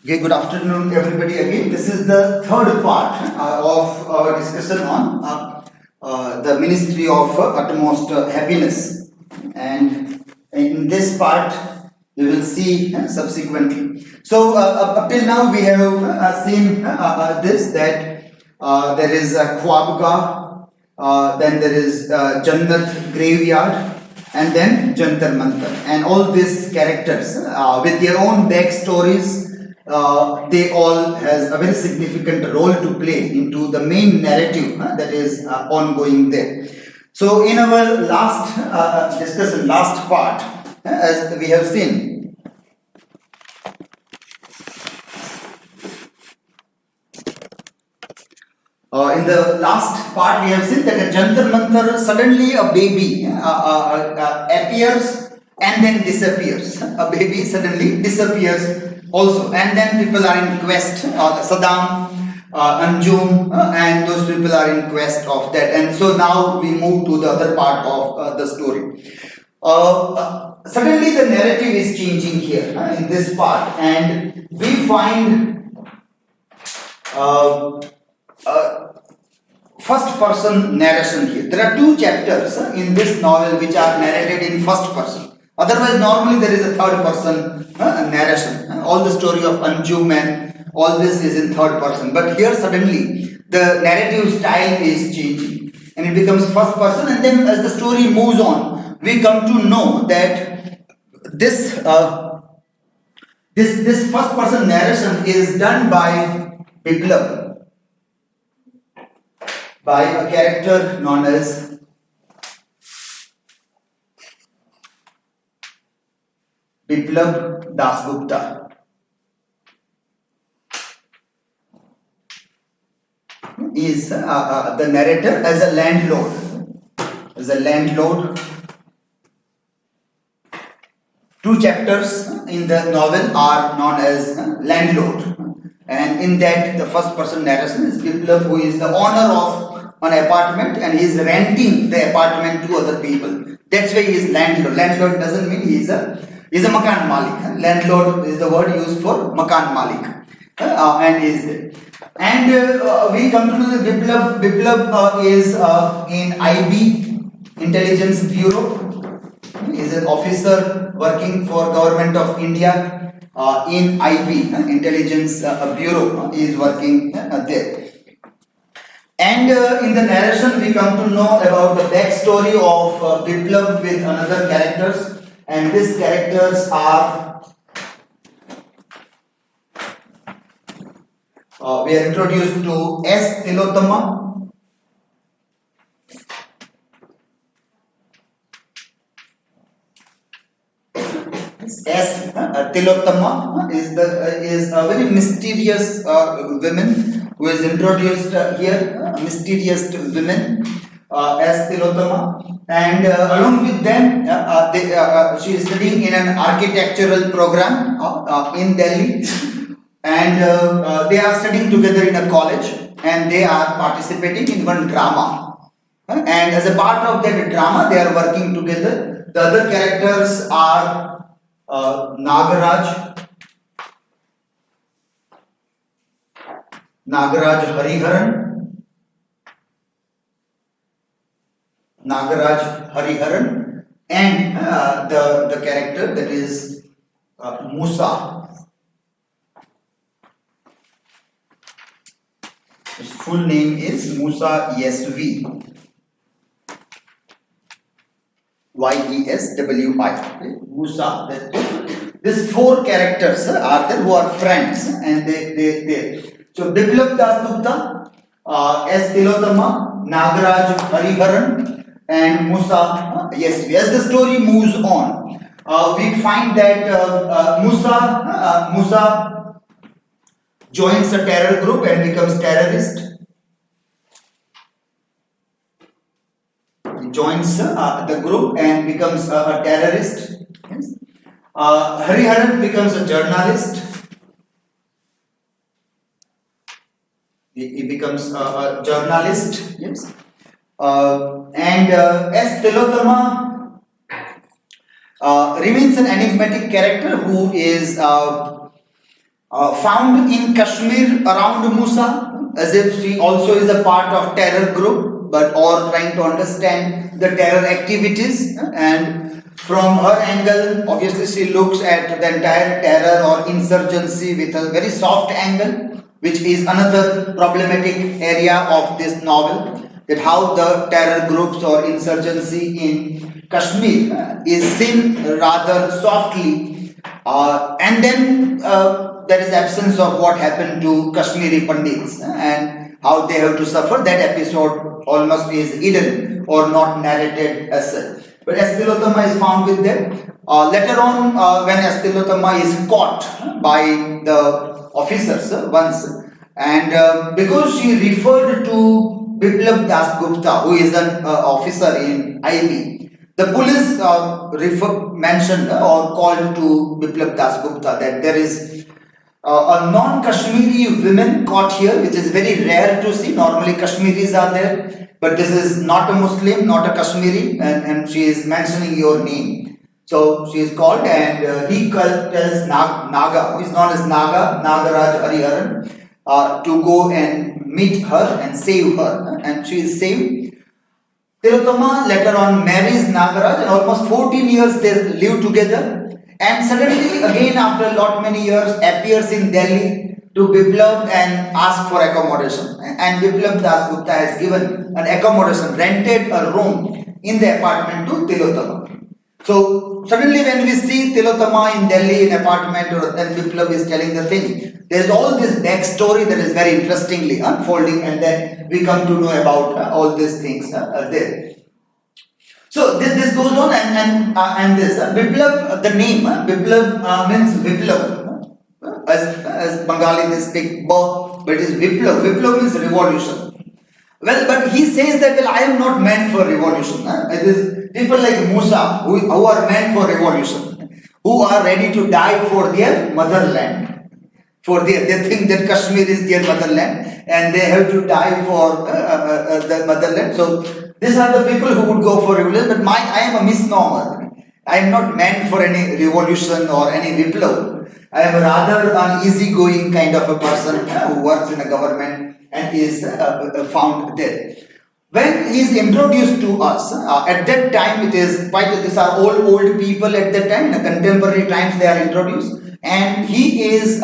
Okay, good afternoon, everybody. Again, this is the third part of our discussion on the Ministry of Utmost Happiness, and in this part we will see subsequently. So, up till now we have seen this that there is a Khwabgah, then there is Jannat Graveyard, and then Jantar Mantar, and all these characters with their own backstories. They all has a very significant role to play into the main narrative that is ongoing there. So in our last discussion, last part, as we have seen, in the last part we have seen that at Jantar Mantar suddenly a baby appears and then disappears. A baby suddenly disappears also, and then people are in quest. Saddam, Anjum, and those people are in quest of that. And so now we move to the other part of the story. Suddenly the narrative is changing here in this part, and we find first person narration here. There are two chapters in this novel which are narrated in first person. Otherwise, normally there is a third person narration. All the story of Anjum and all this is in third person. But here suddenly the narrative style is changing and it becomes first person. And then as the story moves on, we come to know that this this first person narration is done by Biplab, by a character known as Biplab Dasgupta. Is the narrator as a landlord. As a landlord. Two chapters in the novel are known as Landlord, and in that the first person narration is Biplab, who is the owner of an apartment and he is renting the apartment to other people. That's why he is landlord. Landlord doesn't mean he is a Makan Malik. Landlord is the word used for Makan Malik. And is there. And we come to know that Biplab is in IB, Intelligence Bureau. He is an officer working for Government of India in IB, Intelligence Bureau. He is working there. And in the narration we come to know about the backstory of Biplab with another characters. And these characters are, we are introduced to S. Telothama, S. Telothama is a very mysterious woman who is introduced here, mysterious women. As Telothama, and along with them she is studying in an architectural program in Delhi, and they are studying together in a college and they are participating in one drama, and as a part of that drama they are working together. The other characters are Nagaraj Hariharan, and the character that is Musa. His full name is Musa Yeswi. Yeswi. Musa. These four characters are there who are friends, and they. So Biplab Dasgupta, S. Telothama, Nagaraj Hariharan, and Musa Yeswi. As the story moves on, we find that Musa joins a terror group and becomes terrorist. He joins the group and becomes a terrorist. Yes. Hariharan becomes a journalist. He becomes a journalist. Yes. And S. Telothama remains an enigmatic character who is found in Kashmir around Musa, as if she also is a part of terror group, but or trying to understand the terror activities. And from her angle, obviously she looks at the entire terror or insurgency with a very soft angle, which is another problematic area of this novel. That how the terror groups or insurgency in Kashmir is seen rather softly, and then there is absence of what happened to Kashmiri Pandits and how they have to suffer. That episode almost is hidden or not narrated as such. But as Telothama is found with them. Later on, when Telothama is caught by the officers once, and because she referred to Biplab Das Gupta, who is an officer in IB, the police mentioned or called to Biplab Das Gupta that there is a non-Kashmiri women caught here, which is very rare to see. Normally Kashmiris are there, but this is not a Muslim, not a Kashmiri, and she is mentioning your name. So she is called, and he tells Naga, who is known as Nagaraj Hariharan, to go and meet her and save her, and she is saved. Telothama later on marries Nagaraj, and almost 14 years they live together. And suddenly, again after many years, appears in Delhi to Biplab and asks for accommodation. And Biplab Das Gupta has given an accommodation, rented a room in the apartment to Telothama. So suddenly when we see Telothama in Delhi in apartment, and Biplab is telling the thing, there is all this backstory that is very interestingly unfolding, and then we come to know about all these things there. So this goes on, and this Biplab, the name Biplab means Viplav, as Bengali they speak but it is Viplav. Viplav means revolution. Well, but he says that, well, I am not meant for revolution. It is people like Musa who are meant for revolution, who are ready to die for their motherland. They think that Kashmir is their motherland, and they have to die for the motherland. So these are the people who would go for revolution. But I am a misnomer. I am not meant for any revolution or any viplav. I am rather an easygoing kind of a person who works in a government and is found there. When he is introduced to us, at that time it is quite, these are old people at that time, in the contemporary times they are introduced. And he has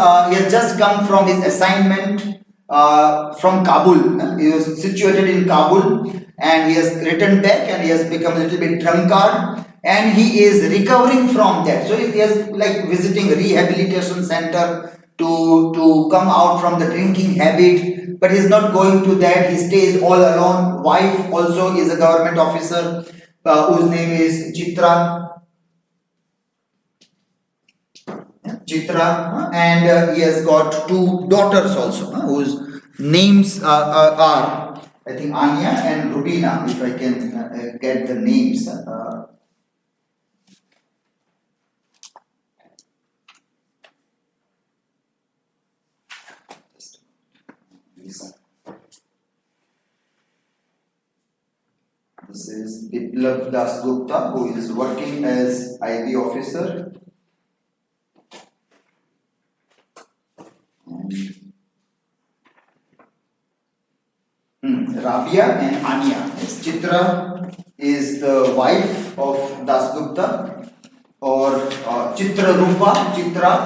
just come from his assignment from Kabul. He was situated in Kabul, and he has returned back, and he has become a little bit drunkard, and he is recovering from that. So he is like visiting a rehabilitation center to come out from the drinking habit, but he is not going to that. He stays all alone. Wife also is a government officer whose name is Chitra, and he has got two daughters also, whose names are I think Anya and Rubina, if I can get the names. This is Biplab Das Gupta, who is working as IB officer. Rabia and Anya. Chitra is the wife of Das Gupta, or Chitra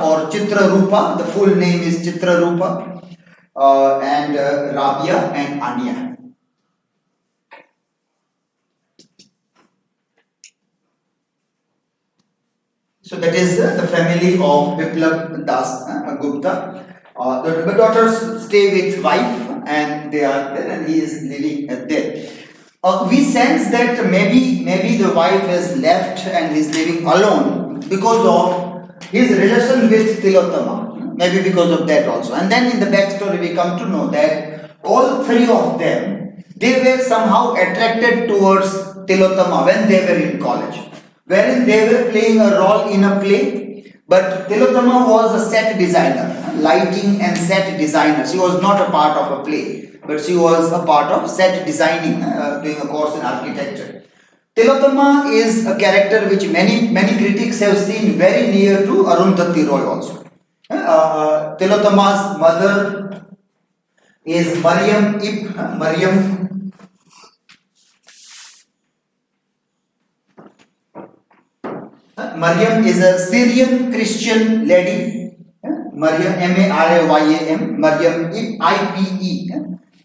or Chitra Rupa. The full name is Chitra Rupa, and Rabia and Anya. So that is the family of Biplab Das Gupta. The daughters stay with wife, and they are there, and he is living there. We sense that maybe the wife has left and he is living alone because of his relation with Telothama. Maybe because of that also. And then in the backstory we come to know that all three of them, they were somehow attracted towards Telothama when they were in college, wherein they were playing a role in a play. But Telothama was a set designer, lighting and set designer. She was not a part of a play, but she was a part of set designing, doing a course in architecture. Telothama is a character which many critics have seen very near to Arundhati Roy also. Telothama's mother is Maryam. Maryam is a Syrian Christian lady. Maryam, M-A-R-A-Y-A-M, Maryam I-P-E.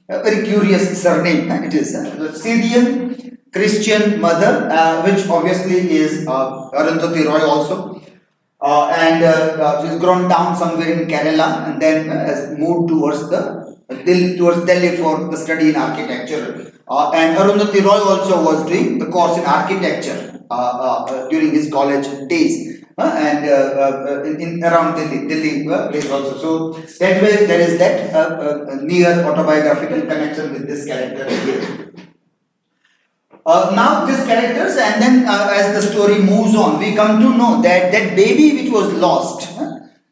A very curious surname it is. Syrian Christian mother, which obviously is Arundhati Roy also. She's grown down somewhere in Kerala and then has moved towards Delhi for the study in architecture. And Arundhati Roy also was doing the course in architecture during his college days. In around Delhi place also. So that way there is that near autobiographical connection with this character here. Now these characters, and then as the story moves on, we come to know that that baby which was lost,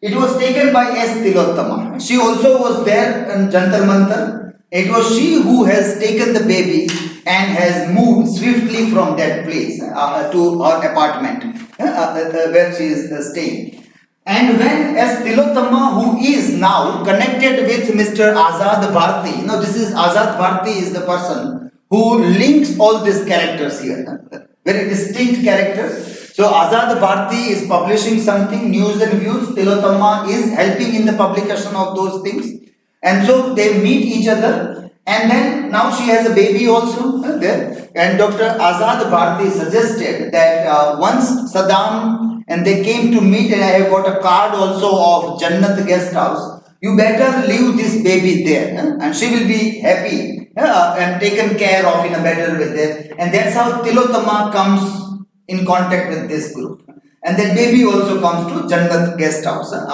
it was taken by S. Telothama. She also was there in Jantar Mantar. It was she who has taken the baby and has moved swiftly from that place to her apartment where she is staying. And when as Telothama, who is now connected with Mr. Azad Bharti, now this is Azad Bharti is the person who links all these characters here, very distinct characters. So Azad Bharti is publishing something, news and views, Telothama is helping in the publication of those things. And so they meet each other, and then now she has a baby also there. And Dr. Azad Bharti suggested that once Saddam and they came to meet, and I have got a card also of Jannat guest house, you better leave this baby there, and she will be happy and taken care of in a better way there. And that's how Telothama comes in contact with this group. And that baby also comes to Jannat guest house. And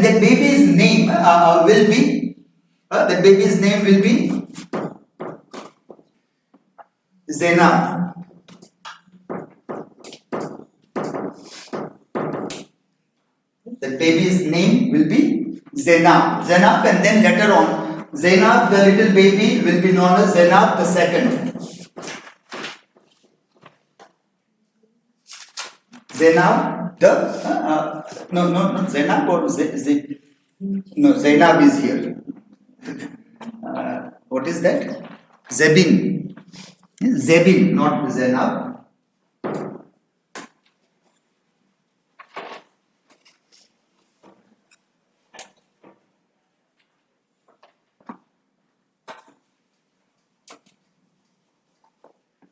that baby's name will be Zainab. The baby's name will be Zainab. Zainab, and then later on, Zainab, the little baby, will be known as Zainab the second. Zainab the no Zainab or no, Zainab is here. What is that? Zebin. Zebin, not Zainab.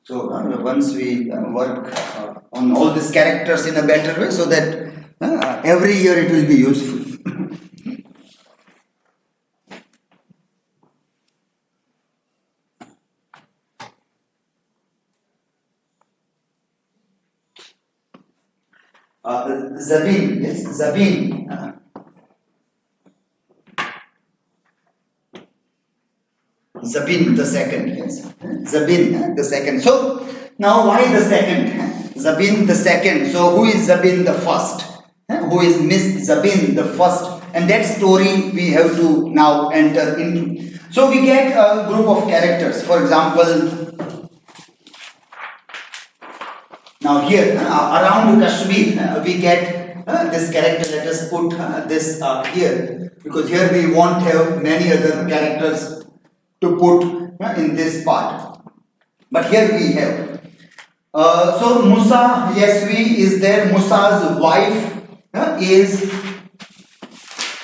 So once we work on all these characters in a better way, so that every year it will be useful. Zabin, yes, Zabin. Zabin the second, yes. Zabin the second. So now why the second? Zabin the second. So who is Zabin the first? Who is Miss Zabin the first? And that story we have to now enter into. So we get a group of characters. For example, now here around Kashmir we get this character. Let us put this here, because here we won't have many other characters to put in this part, but here we have so Musa Yasvi is there. Musa's wife is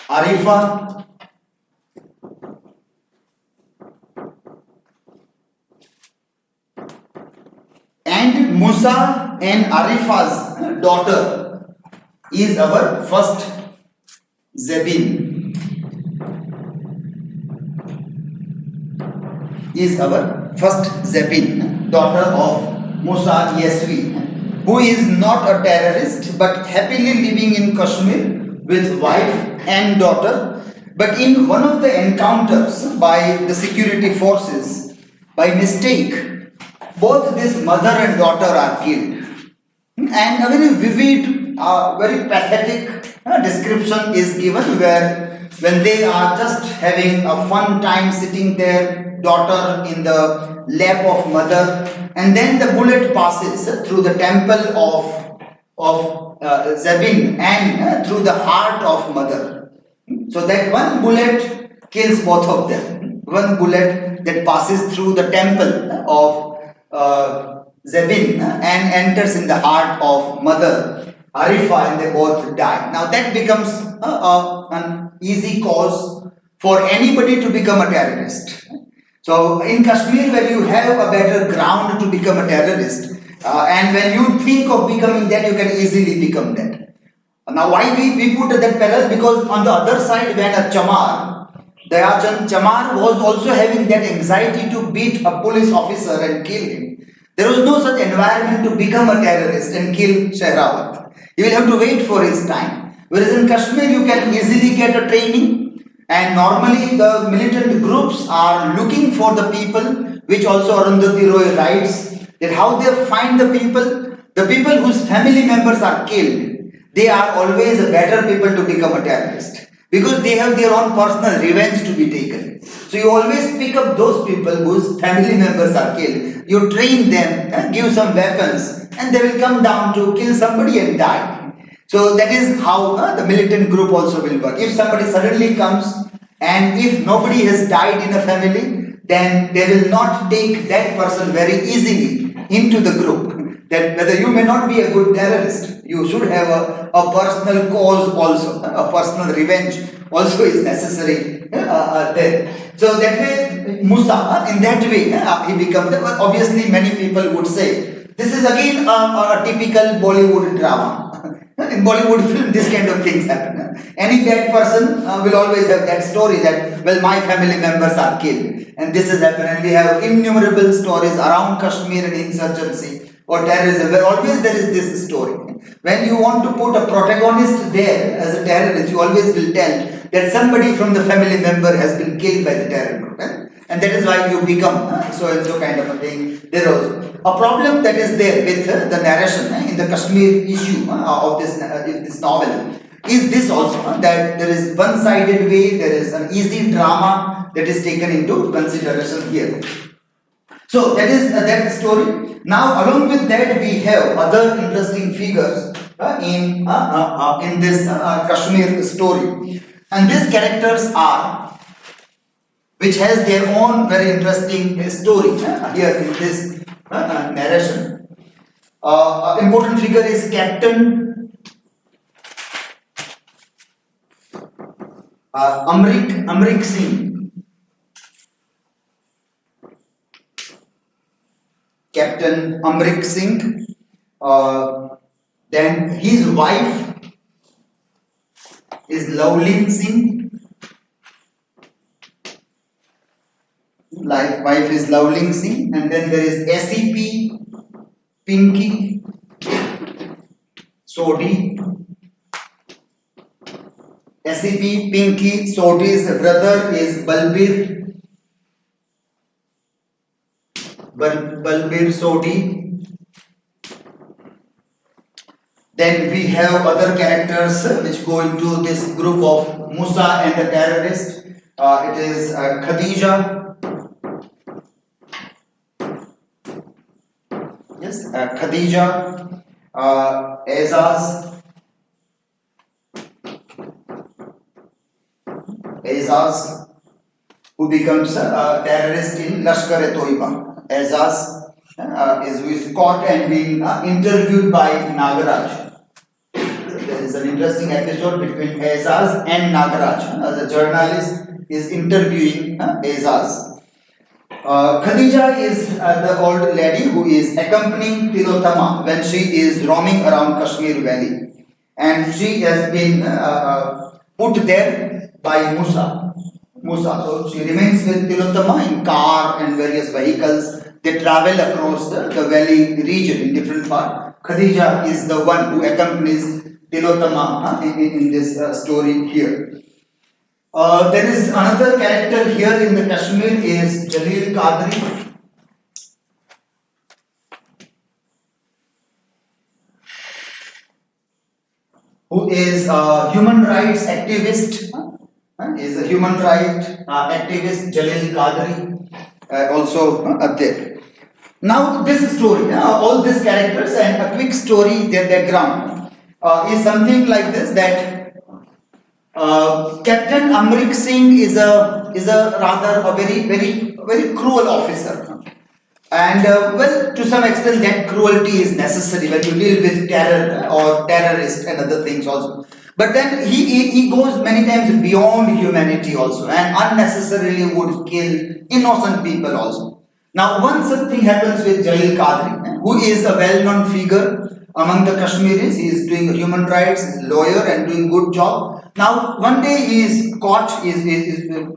Arifa, and Musa and Arifa's daughter is our first Zabin. Is our first Zabin, daughter of Musa Yasvi, who is not a terrorist but happily living in Kashmir with wife and daughter. But in one of the encounters by the security forces, by mistake, both this mother and daughter are killed. And a very vivid, very pathetic description is given, where when they are just having a fun time sitting there, daughter in the lap of mother, and then the bullet passes through the temple of of Zabin and through the heart of mother. So that one bullet kills both of them. One bullet that passes through the temple of Zabin and enters in the heart of mother Arifa, and they both die. Now that becomes an easy cause for anybody to become a terrorist. So in Kashmir, when you have a better ground to become a terrorist, and when you think of becoming that, you can easily become that. Now why we put that parallel? Because on the other side, when a Chamar was also having that anxiety to beat a police officer and kill him. There was no such environment to become a terrorist and kill Shahrawat. He will have to wait for his time. Whereas in Kashmir, you can easily get a training. And normally the militant groups are looking for the people, which also Arundhati Roy writes, that how they find the people whose family members are killed, they are always better people to become a terrorist. Because they have their own personal revenge to be taken. So you always pick up those people whose family members are killed. You train them, give some weapons, and they will come down to kill somebody and die. So that is how the militant group also will work. If somebody suddenly comes and if nobody has died in a family, then they will not take that person very easily into the group. That whether you may not be a good terrorist, you should have a personal cause also, a personal revenge also is necessary there. So that way, Musa, in that way, he becomes, obviously many people would say, this is again a typical Bollywood drama. In Bollywood film, this kind of things happen. Any bad person will always have that story that, well, my family members are killed. And this has happened. And we have innumerable stories around Kashmir and insurgency or terrorism, where always there is this story. When you want to put a protagonist there as a terrorist, you always will tell that somebody from the family member has been killed by the terror group. And that is why you become so and so kind of a thing. There also a problem that is there with the narration in the Kashmir issue of this novel is this also, that there is one-sided way, there is an easy drama that is taken into consideration here. So that is that story. Now along with that we have other interesting figures in this Kashmir story, and these characters are, which has their own very interesting story here in this narration. Important figure is Captain Amrik Singh. Captain Amrik Singh. Then his wife is Lovlin Singh. Wife is Lovling Singh, and then there is SEP Pinky Sodhi. SEP Pinky Sodhi's brother is Balbir Sodhi. Then we have other characters which go into this group of Musa and the terrorist. It is Khadijah. Khadijah, Aizaz, who becomes a terrorist in Lashkar-e-Toiba. Aizaz who is caught and being interviewed by Nagaraj. There is an interesting episode between Aizaz and Nagaraj. As a journalist is interviewing Aizaz. Khadijah is the old lady who is accompanying Telothama when she is roaming around Kashmir Valley, and she has been put there by Musa. So she remains with Telothama in car and various vehicles. They travel across the valley region in different parts. Khadijah is the one who accompanies Telothama in this story here. There is another character here in the Kashmir is Jalil Qadri. Who is a human rights activist. Is a human rights activist, Jalil Qadri, also there. Now this story, all these characters and a quick story, their background is something like this, that Captain Amrik Singh is a rather a very cruel officer, and well, to some extent that cruelty is necessary when you deal with terror or terrorists and other things also. But then he goes many times beyond humanity also, and unnecessarily would kill innocent people also. Now, one such thing happens with Jalil Qadri, who is a well-known figure among the Kashmiris. He is doing human rights, he's a lawyer and doing good job. Now, one day he is caught, his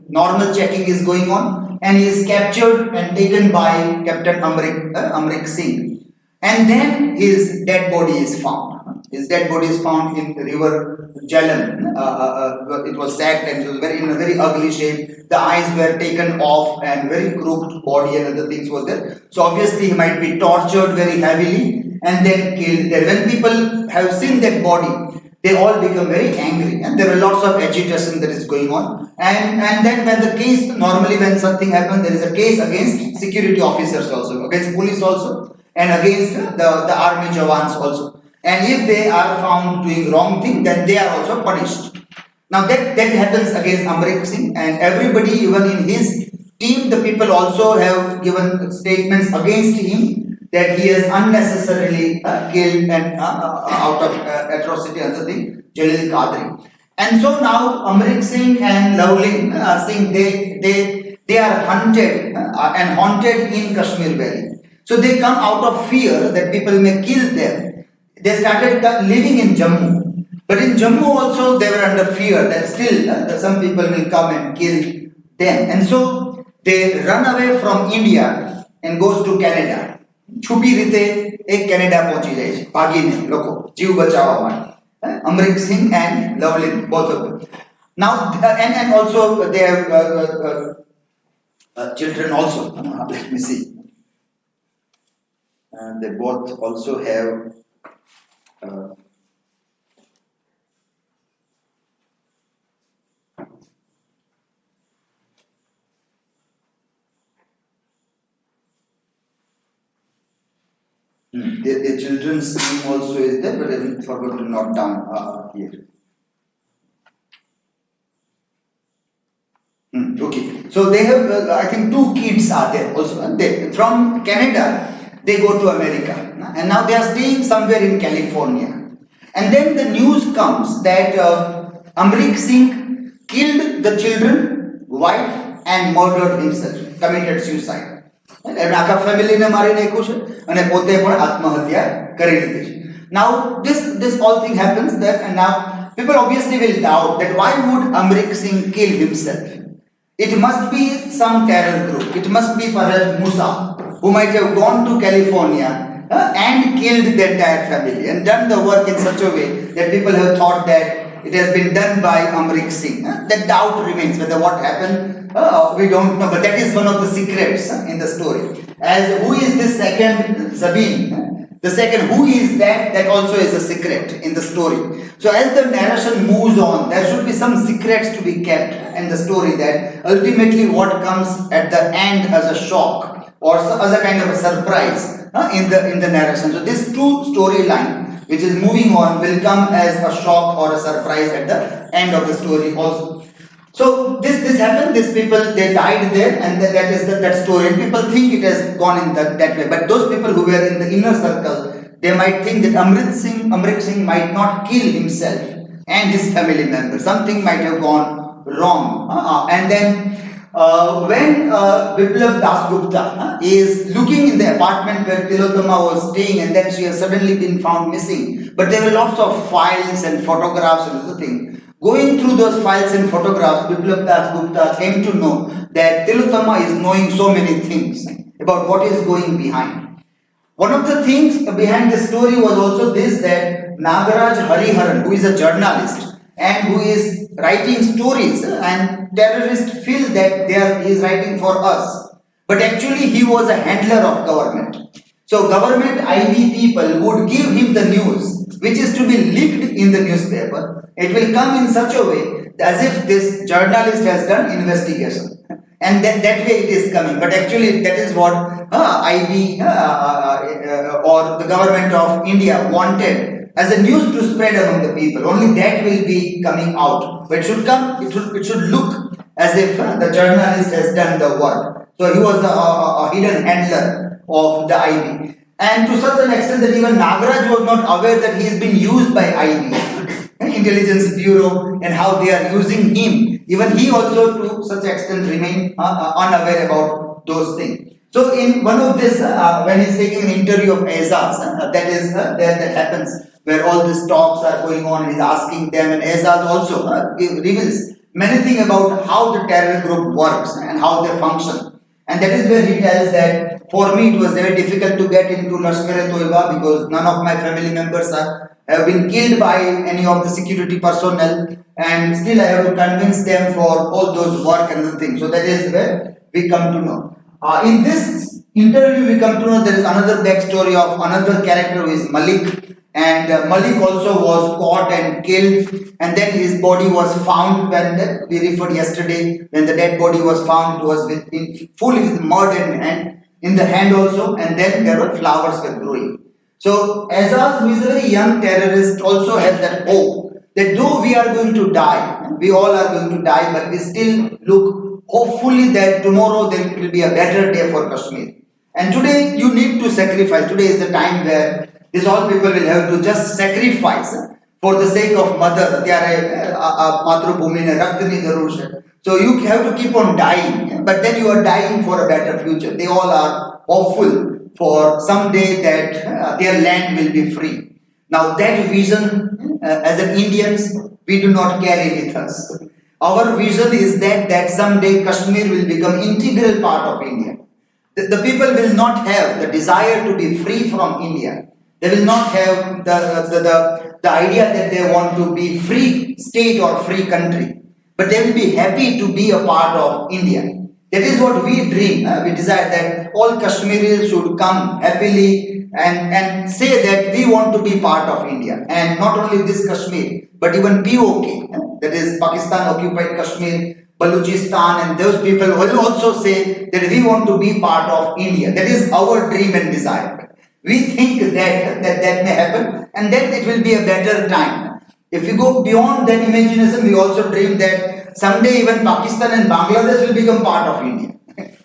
normal checking is going on, and he is captured and taken by Captain Amrik Singh. And then his dead body is found. His dead body is found in the river Jhelum. It was sacked and it was in a very ugly shape. The eyes were taken off and very crooked body and other things were there. So obviously he might be tortured very heavily and then killed there. When people have seen that body, they all become very angry and there are lots of agitation that is going on. And then when the case, normally when something happens, there is a case against security officers also, against police also, and against the army jawans also. And if they are found doing wrong thing, then they are also punished. Now that happens against Amrik Singh, and everybody, even in his team, the people also have given statements against him that he has unnecessarily killed and out of atrocity and other thing, Jalil Qadri. And so now Amrik Singh and Lovling Singh, they are hunted and haunted in Kashmir Valley. So they come out of fear that people may kill them. They started living in Jammu, but in Jammu also they were under fear that still some people will come and kill them, and so they run away from India and goes to Canada. छुपी रीते एक Canada पहुंची जाए છે ભાગીને લોકો જીવ બચાવવા માટે Amrik Singh and Lovely, both of them. Now and also they have children also. Let me see. They both also have. The children's name also is there, but I forgot to note down here. Okay, so they have, I think, 2 kids are there also. From Canada, they go to America, and now they are staying somewhere in California. And then the news comes that Amrik Singh killed the children, wife, and murdered himself, committed suicide. આખા ફેમિલીને મારી નાખ્યું છે અને પોતે પણ આત્મહત્યા કરી લીધી છે. Now this all thing happens that, and now people obviously will doubt that why would Amrik Singh kill himself? It must be some terror group. It must be perhaps Musa, who might have gone to California and killed the entire family and done the work in such a way that people have thought that it has been done by Amrik Singh. That doubt remains whether what happened. We don't know, but that is one of the secrets in the story. As who is this second Zabin? The second, who is that? That also is a secret in the story. So as the narration moves on, there should be some secrets to be kept in the story, that ultimately what comes at the end as a shock or as a kind of a surprise in the narration. So this 2 storyline which is moving on will come as a shock or a surprise at the end of the story also. So this happened, these people, they died there, and that is that story. And people think it has gone in that way. But those people who were in the inner circle, they might think that Amrik Singh might not kill himself and his family members. Something might have gone wrong. And then when Biplav Dasgupta is looking in the apartment where Telothama was staying, and then she has suddenly been found missing. But there were lots of files and photographs and other things. Going through those files and photographs, Biplav Dasgupta came to know that Telothama is knowing so many things about what is going behind. One of the things behind the story was also this, that Nagaraj Hariharan, who is a journalist and who is writing stories, and terrorists feel that he is writing for us. But actually he was a handler of government. So government IB people would give him the news, which is to be leaked in the newspaper. It will come in such a way as if this journalist has done investigation. and that way it is coming. But actually, that is what IB or the government of India wanted as a news to spread among the people. Only that will be coming out. But it should come. It should look as if the journalist has done the work. So he was a hidden handler of the IB. And to such an extent that even Nagaraj was not aware that he has been used by IB, Intelligence Bureau, and how they are using him. Even he also to such extent remained unaware about those things. So in one of this, when he's taking an interview of Aizaz, that happens where all these talks are going on, he's asking them, and Aizaz also reveals many things about how the terror group works and how they function. And that is where he tells that for me it was very difficult to get into Lashkar-e-Toiba because none of my family members have been killed by any of the security personnel, and still I have to convince them for all those work and other things. So that is where we come to know. In this interview we come to know there is another backstory of another character who is Malik. And Malik also was caught and killed, and then his body was found when we referred yesterday, when the dead body was found, it was fully with mud and in the hand also, and then there were flowers were growing. So Aizaz, who is a very young terrorist, also has that hope that though we are going to die, we all are going to die, but we still look hopefully that tomorrow there will be a better day for Kashmir. And today you need to sacrifice. Today is the time where these all people will have to just sacrifice for the sake of mother. So you have to keep on dying, but then you are dying for a better future. They all are hopeful for someday that their land will be free. Now that vision, as an Indians, we do not carry with us. Our vision is that someday Kashmir will become integral part of India. The people will not have the desire to be free from India. They will not have the idea that they want to be free state or free country, but they will be happy to be a part of India. That is what we dream. We desire that all Kashmiris should come happily and say that we want to be part of India. And not only this Kashmir, but even POK, that is Pakistan occupied Kashmir, Balochistan, and those people will also say that we want to be part of India. That is our dream and desire. We think that may happen, and then it will be a better time. If we go beyond that imagination, we also dream that someday even Pakistan and Bangladesh will become part of India.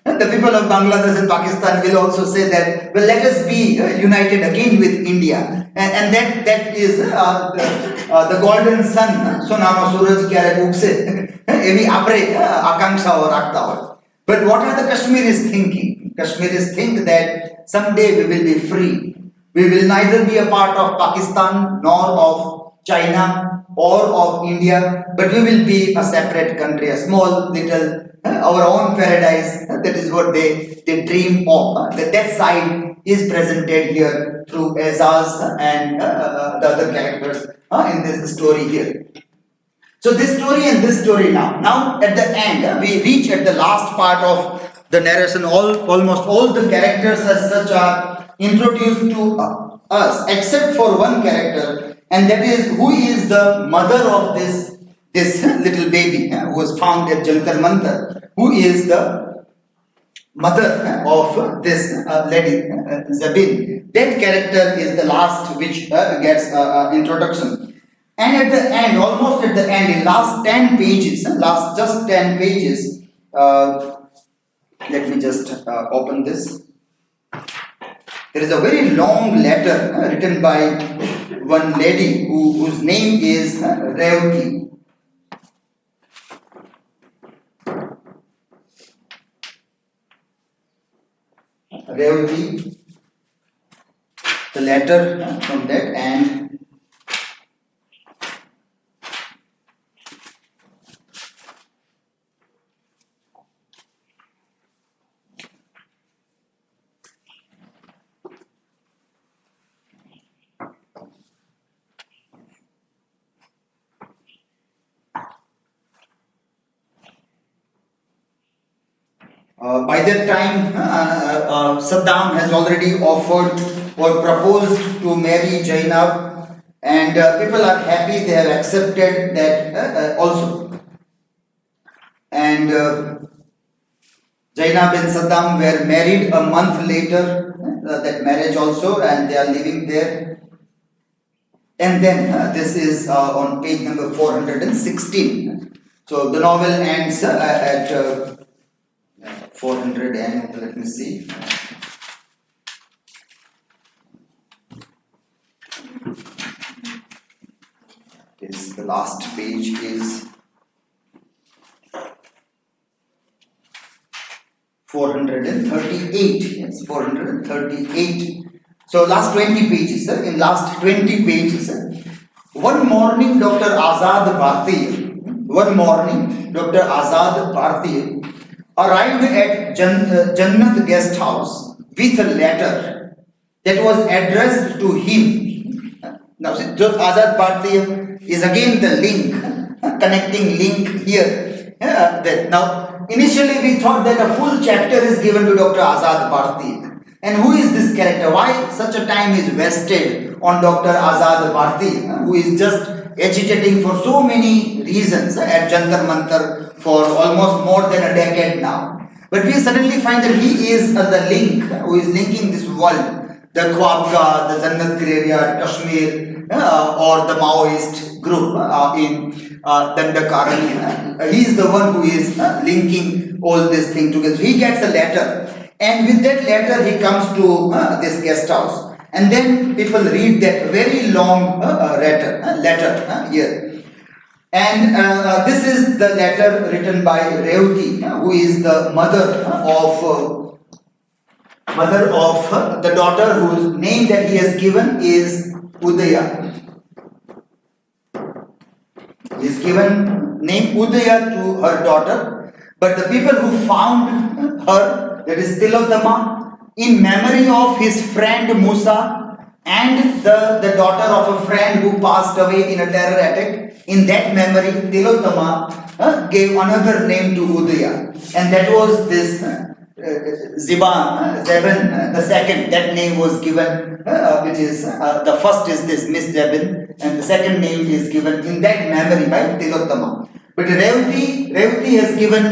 The people of Bangladesh and Pakistan will also say that, well, let us be united again with India. And that is the golden sun. So now Suraj kyare ukse, evi apre akanksha or rakta. But what are the Kashmiris thinking? Kashmiris think that someday we will be free. We will neither be a part of Pakistan nor of China or of India, but we will be a separate country, a small little our own paradise. That is what they dream of. That side is presented here through Aizaz and the other characters in this story here. So this story and this story now at the end we reach at the last part of the narration. Almost all the characters as such are introduced to us except for one character, and that is who is the mother of this little baby who was found at Jantar Mantar, who is the mother of this lady Zabin. That character is the last which gets introduction. And at the end, almost at the end, in last 10 pages, just 10 pages, let me just open this. There is a very long letter written by one lady whose name is Revati. Revati, the letter from that, and by that time, Saddam has already offered or proposed to marry Zainab, and people are happy, they have accepted that also. And Zainab and Saddam were married a month later, that marriage also, and they are living there. And then this is on page number 416. So the novel ends at 400 and let me see. Is the last page is 438. Yes, 438. So last 20 pages, sir. In last 20 pages, sir. One morning, Dr. Azad Bharti arrived at Jannat guest house with a letter that was addressed to him. Now, see, Azad Bharti is again the link, connecting link here. Now, initially we thought that a full chapter is given to Dr. Azad Bharti. And who is this character? Why such a time is wasted on Dr. Azad Bharti, who is just agitating for so many reasons at Jantar Mantar for almost more than a decade now. But we suddenly find that he is the link, who is linking this world, the Khwabga, the Jannat Graveyard, Kashmir, or the Maoist group in Dandakaranyak. He is the one who is linking all this thing together. He gets a letter. And with that letter, he comes to this guest house. And then people read that very long letter here. And this is the letter written by Revati, who is the mother of the daughter whose name that he has given is Udaya. He has given name Udaya to her daughter. But the people who found her, that is Telothama, in memory of his friend Musa and the daughter of a friend who passed away in a terror attack. In that memory, Telothama gave another name to Udaya, and that was this Zeben the second. That name was given, which is the first is this Miss Zeben, and the second name is given in that memory by Telothama. But Revati has given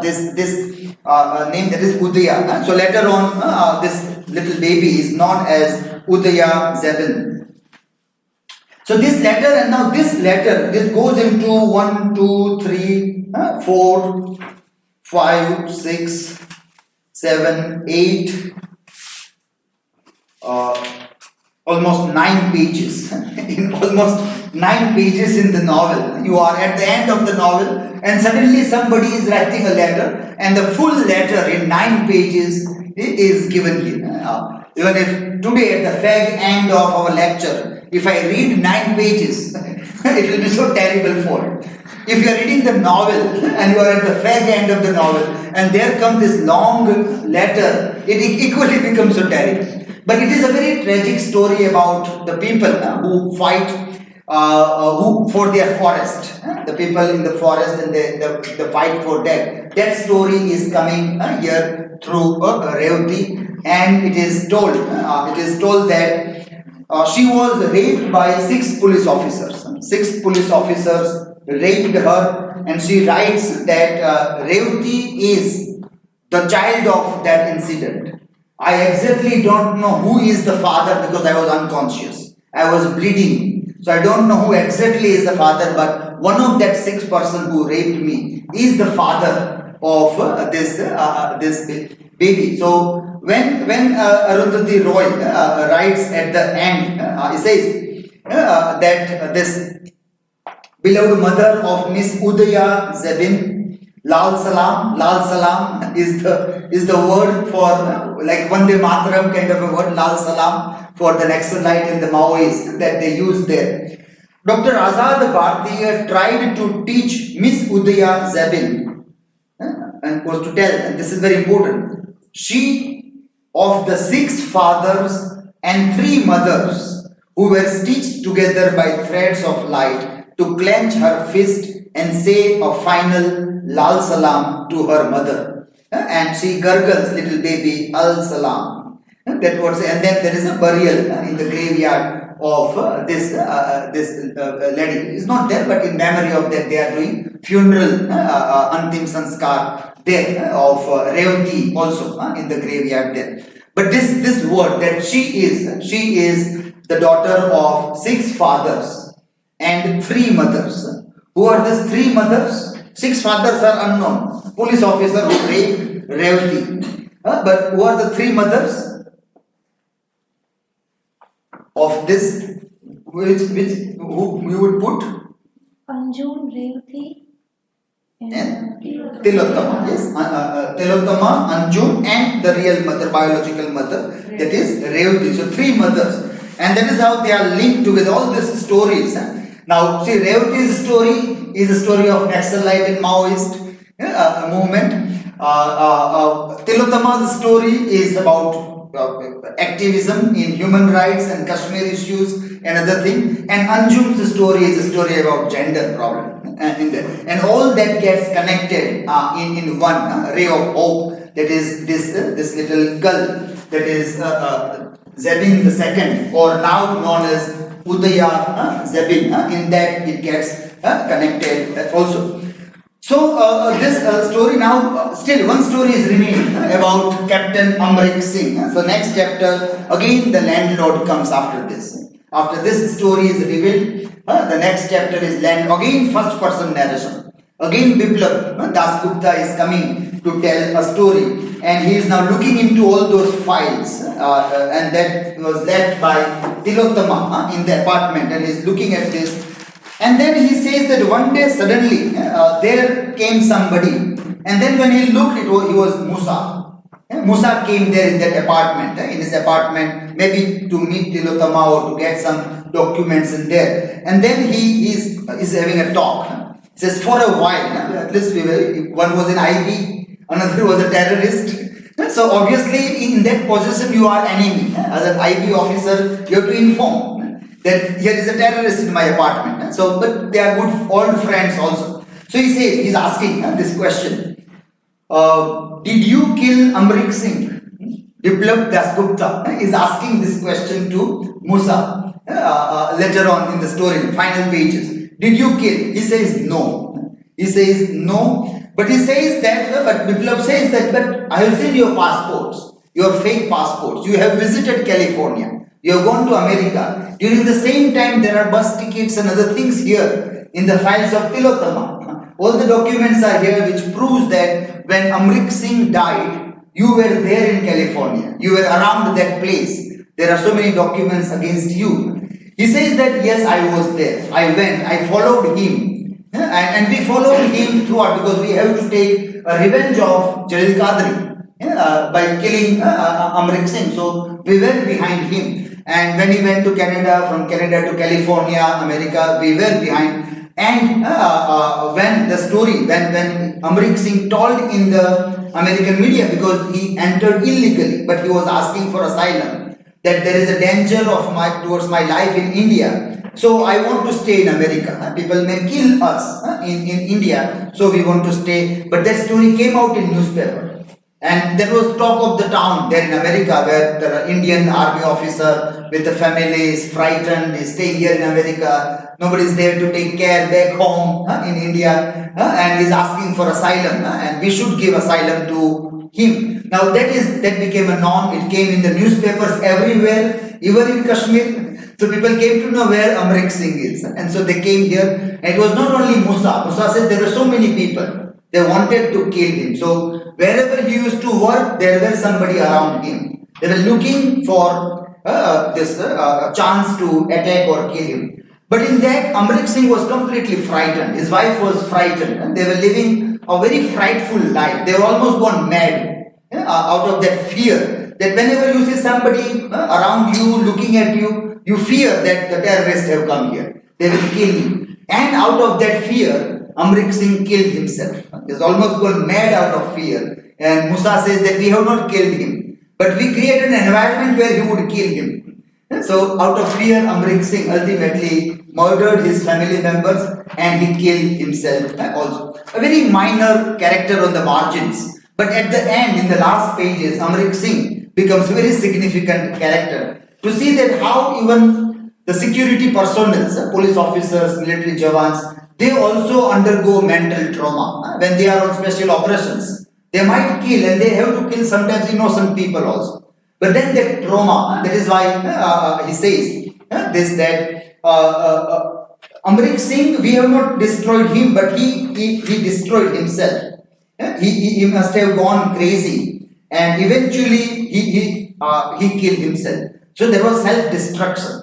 this name that is Udaya. So later on, this little baby is known as Udaya Zeben. So this letter, and now this letter, this goes into 1, 2, 3, 4, 5, 6, 7, 8, almost 9 pages. In almost 9 pages in the novel, you are at the end of the novel, and suddenly somebody is writing a letter, and the full letter in 9 pages is given here. Even if today at the fag end of our lecture, if I read 9 pages, it will be so terrible for it. If you are reading the novel and you are at the fag end of the novel, and there comes this long letter, it equally becomes so terrible. But it is a very tragic story about the people who fight who for their forest. The people in the forest and the fight for that. That story is coming here through Revati, and it is told that she was raped by 6 police officers. 6 police officers raped her, and she writes that Revati is the child of that incident. I exactly don't know who is the father because I was unconscious. I was bleeding. So I don't know who exactly is the father, but one of that 6 person who raped me is the father of this baby. So when Arundhati Roy writes at the end, he says that this beloved mother of Miss Udaya Zeben, Lal Salam is the word for like Vande Mataram kind of a word, Lal Salam, for the Naxalite and the Maoist that they use there. Dr. Azad Bharti tried to teach Miss Udaya Zeben and was to tell, and this is very important, she of the 6 fathers and 3 mothers who were stitched together by threads of light to clench her fist and say a final Lal Salam to her mother. And she gurgles little baby Al Salam. That was, and then there is a burial in the graveyard of this lady. It's not there, but in memory of that they are doing funeral, Antim Sanskar there of Revati also in the graveyard there. But this word that she is the daughter of 6 fathers and 3 mothers. Who are these 3 mothers? 6 fathers are unknown. Police officer who raped Revati. But who are the 3 mothers of this? Who you would put? Anjum, Revati, and Telothama. Yes, Telothama, Anjum, and the real mother, biological mother, that is Revati. So 3 mothers, and that is how they are linked with all these stories. Now, see, Revati's story is a story of Naxalite and Maoist movement. Telothama's story is about activism in human rights and Kashmir issues and other thing. And Anjum's story is a story about gender problem. And all that gets connected in one ray of hope. That is this little girl, that is Zebin II, or now known as Udaya Zebin. In that it gets connected also. So this story now, still one story is remaining about Captain Amrik Singh. So next chapter, again the landlord comes after this. After this story is revealed, the next chapter is again first person narration. Again Biplab Dasgupta is coming to tell a story, and he is now looking into all those files, and that was left by Telothama in the apartment, and he is looking at this. And then he says that one day suddenly there came somebody, and then when he looked, he was Musa. Musa came there in that apartment, in his apartment, maybe to meet Telothama or to get some documents in there. And then he is having a talk. He says, for a while, at least one was an IB, another was a terrorist. So obviously in that position you are enemy. As an IB officer, you have to inform that here is a terrorist in my apartment. So, but they are good old friends also. So he says, he's asking this question. Did you kill Amrik Singh? Biplab Dasgupta is asking this question to Musa later on in the story, final pages. Did you kill? He says no. He says no. But he says that, but Biplab says that, but I have seen your passports, your fake passports. You have visited California. You have gone to America. During the same time, there are bus tickets and other things here in the files of Telothama. All the documents are here which proves that when Amrik Singh died, you were there in California. You were around that place. There are so many documents against you. He says that yes, I was there. I went. I followed him. And we followed him throughout because we have to take a revenge of Jalil Qadri by killing Amrik Singh. So we were behind him. And when he went to Canada, from Canada to California, America, we were behind. And when the story, when Amrik Singh told in the American media, because he entered illegally, but he was asking for asylum, that there is a danger towards my life in India. So I want to stay in America. People may kill us in India, so we want to stay. But that story came out in newspaper. And there was talk of the town there in America where the Indian army officer with the family is frightened, is staying here in America. Nobody is there to take care back home in India, and is asking for asylum, and we should give asylum to him. Now that became a norm. It came in the newspapers everywhere, even in Kashmir. So people came to know where Amrik Singh is, and so they came here. And it was not only Musa. Musa said there were so many people. They wanted to kill him. So wherever he used to work, there was somebody around him. They were looking for this chance to attack or kill him. But in that, Amrik Singh was completely frightened. His wife was frightened. And they were living a very frightful life. They were almost gone mad out of that fear. That whenever you see somebody around you, looking at you, you fear that the terrorists have come here. They will kill you. And out of that fear, Amrik Singh killed himself. He has almost gone mad out of fear. And Musa says that we have not killed him, but we created an environment where he would kill him. So out of fear, Amrik Singh ultimately murdered his family members and he killed himself also. A very minor character on the margins. But at the end, in the last pages, Amrik Singh becomes a very significant character. To see that how even the security personnel, police officers, military jawans, they also undergo mental trauma when they are on special operations. They might kill, and they have to kill sometimes innocent people also. But then the trauma, that is why he says this, that Amrik Singh, we have not destroyed him, but he destroyed himself. He must have gone crazy, and eventually he killed himself. So there was self-destruction.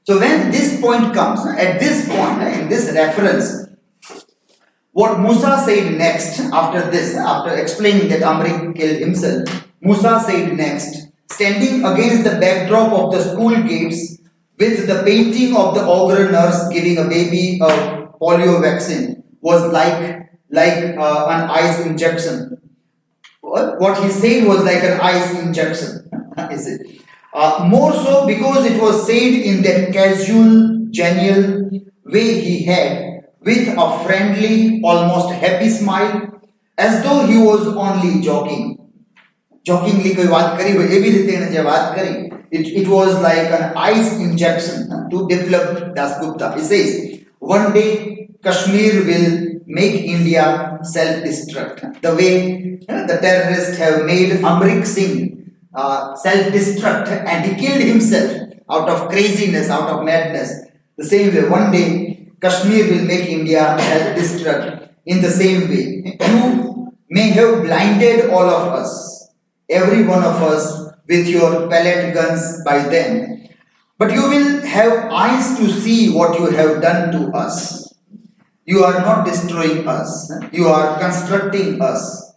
So when this point comes, at this point, in this reference, what Musa said next after this, after explaining that Amrik killed himself, Musa said next, standing against the backdrop of the school gates with the painting of the ogre nurse giving a baby a polio vaccine was like an ice injection. What he said was like an ice injection, is it? More so because it was said in that casual, genial way he had, with a friendly, almost happy smile, as though he was only joking. Jokingly कोई बात करी वो एवी रीते ने जब बात करी, it was like an ice injection to develop Dasgupta. He says, one day Kashmir will make India self-destruct. The way the terrorists have made Amrik Singh self-destruct, and he killed himself out of craziness, out of madness. The same way, one day Kashmir will make India self-destruct in the same way. You may have blinded all of us, every one of us, with your pellet guns by then. But you will have eyes to see what you have done to us. You are not destroying us, you are constructing us.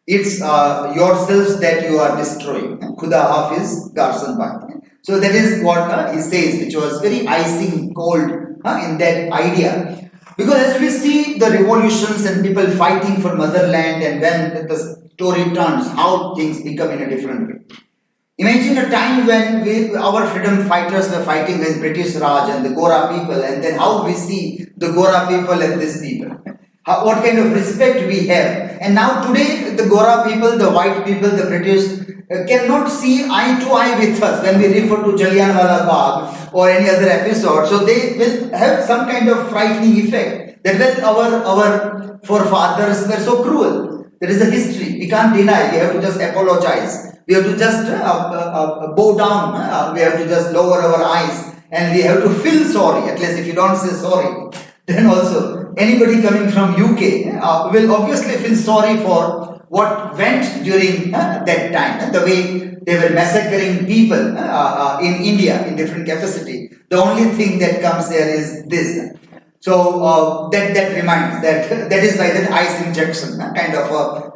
It's yourselves that you are destroying. Khuda Hafiz Garson Bhai. So that is what he says, which was very icing cold in that idea. Because as we see the revolutions and people fighting for motherland, and when the story turns, how things become in a different way. Imagine a time when our freedom fighters were fighting with British Raj and the Gora people, and then how we see the Gora people and these people. What kind of respect we have. And now today, the Gora people, the white people, the British cannot see eye to eye with us when we refer to Jallianwala Bagh or any other episode. So they will have some kind of frightening effect. That well, our forefathers were so cruel. There is a history. We can't deny. We have to just apologize. We have to just bow down. We have to just lower our eyes. And we have to feel sorry. At least if you don't say sorry, then also anybody coming from UK will obviously feel sorry for what went during that time. The way they were massacring people in India in different capacity. The only thing that comes there is this. So that reminds that is like that ice injection, kind of a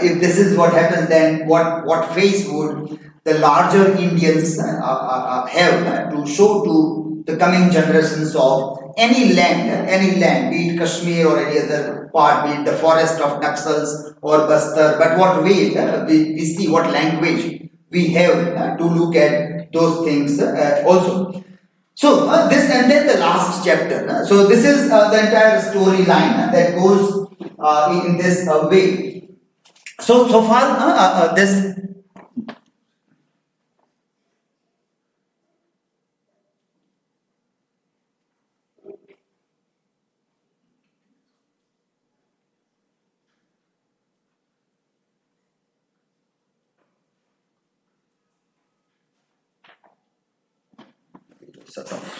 if this is what happens, then what face would the larger Indians have to show to the coming generations of any land, be it Kashmir or any other part, be it the forest of Naxals or Bastar, but what way we see, what language we have to look at those things also. So this, and then the last chapter. So this is the entire storyline that goes in this way. So far this. Sort of.